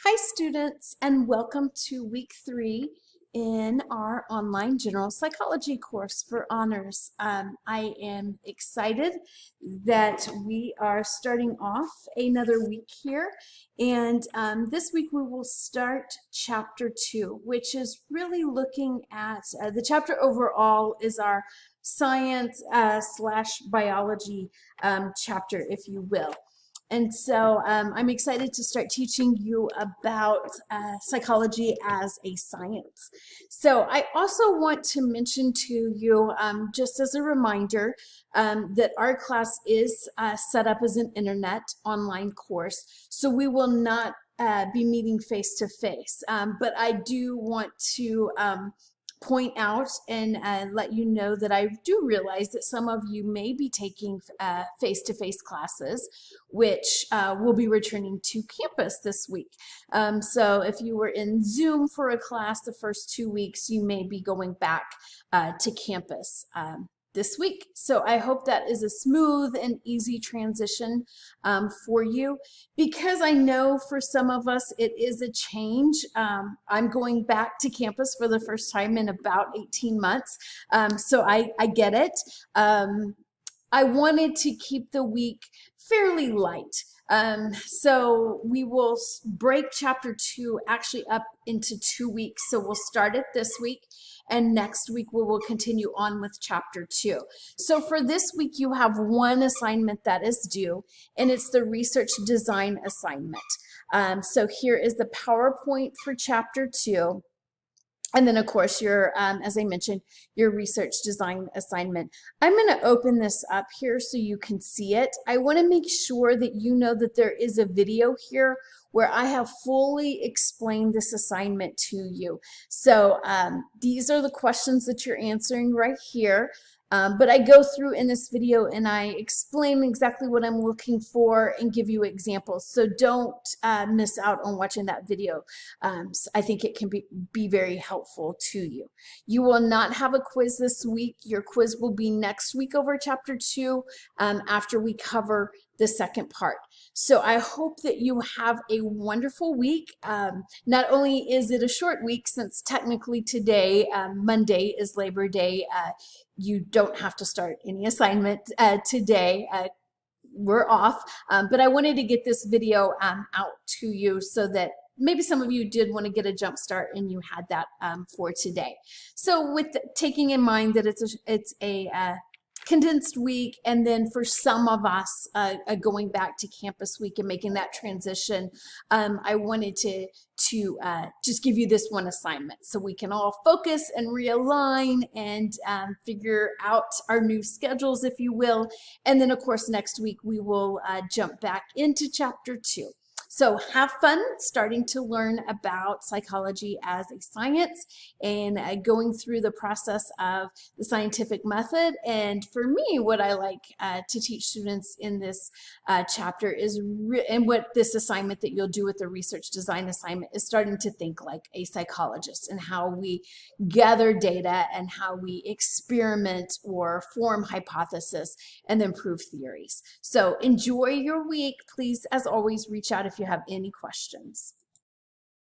Hi students, and welcome to week 3 in our online general psychology course for honors. I am excited that we are starting off another week here, and this week we will start chapter 2, which is really looking at the chapter overall is our science slash biology chapter, if you will. And so I'm excited to start teaching you about psychology as a science. So I also want to mention to you, just as a reminder, that our class is set up as an internet online course. So we will not be meeting face to face. But I do want to point out and let you know that I do realize that some of you may be taking face-to-face classes, which will be returning to campus this week. So if you were in Zoom for a class the first 2 weeks, you may be going back to campus this week. So I hope that is a smooth and easy transition for you, because I know for some of us it is a change. I'm going back to campus for the first time in about 18 months, so I get it. I wanted to keep the week fairly light. So we will break chapter 2 actually up into 2 weeks. So we'll start it this week, and next week we will continue on with chapter 2. So for this week, you have one assignment that is due, and it's the research design assignment. So here is the PowerPoint for chapter 2. And then, of course, your, as I mentioned, your research design assignment. I'm going to open this up here so you can see it. I want to make sure that you know that there is a video here where I have fully explained this assignment to you. So these are the questions that you're answering right here. But I go through in this video and I explain exactly what I'm looking for and give you examples. So don't miss out on watching that video. So I think it can be very helpful to you. You will not have a quiz this week. Your quiz will be next week over chapter 2 after we cover the second part. So I hope that you have a wonderful week. Not only is it a short week, since technically today, Monday, is Labor Day, you don't have to start any assignment today. We're off, but I wanted to get this video out to you so that maybe some of you did want to get a jump start and you had that for today. So with taking in mind that it's a condensed week, and then for some of us going back to campus week and making that transition, I wanted to just give you this one assignment so we can all focus and realign and figure out our new schedules, if you will. And then, of course, next week we will jump back into chapter 2. So have fun starting to learn about psychology as a science and going through the process of the scientific method. And for me, what I like to teach students in this chapter is, and what this assignment that you'll do with the research design assignment is starting to think like a psychologist, and how we gather data and how we experiment or form hypothesis and then prove theories. So enjoy your week. Please, as always, reach out if you have any questions.